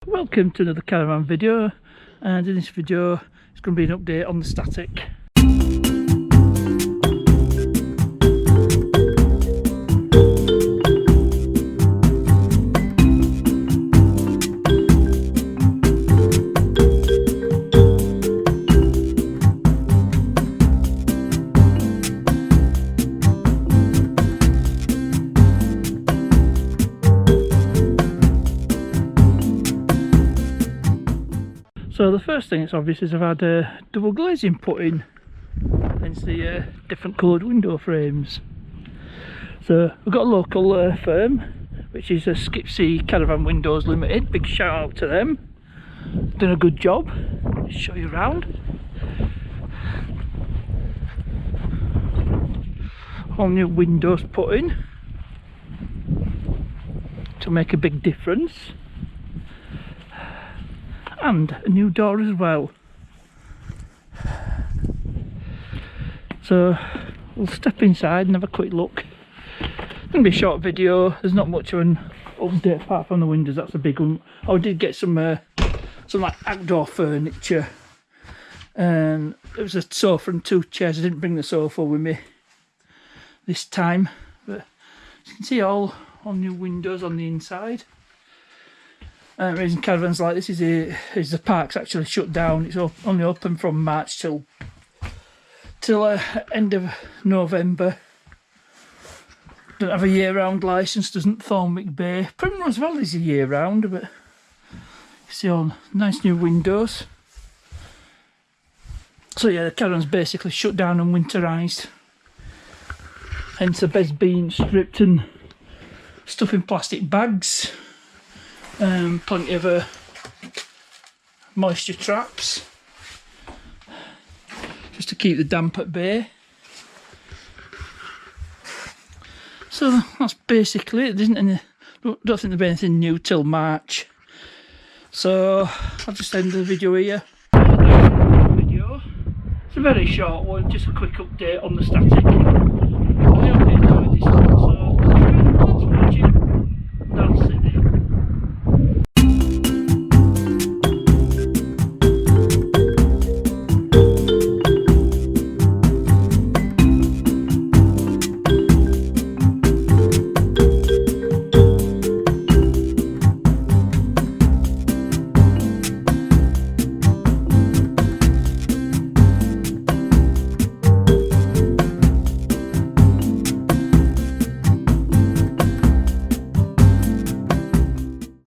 Welcome to another caravan video, and in this video it's going to be an update on the static. So the first thing that's obvious is I've had double glazing put in, hence the different coloured window frames. So we've got a local firm, which is Skipsea Caravan Windows Ltd. Big shout out to them. Done a good job. I'll show you around. All new windows put in to make a big difference. And a new door as well. So we'll step inside and have a quick look. It's going to be a short video. There's not much of an update apart from the windows. That's a big one. I did get some like outdoor furniture, and there was a sofa and two chairs. I didn't bring the sofa with me this time, but you can see all new windows on the inside. Reason caravans like this is the park's actually shut down. It's only open from March till end of November. Don't have a year-round licence, doesn't Thornwick Bay. Primrose Valley's a year-round, but you see all nice new windows. So yeah, the caravan's basically shut down and winterised. Hence the bed's being stripped and stuff in plastic bags. Plenty of moisture traps just to keep the damp at bay. So that's basically it. There isn't any, don't think there'll be anything new till March. So I'll just end the video here. It's a very short one, just a quick update on the static. I hope you enjoyed this one. So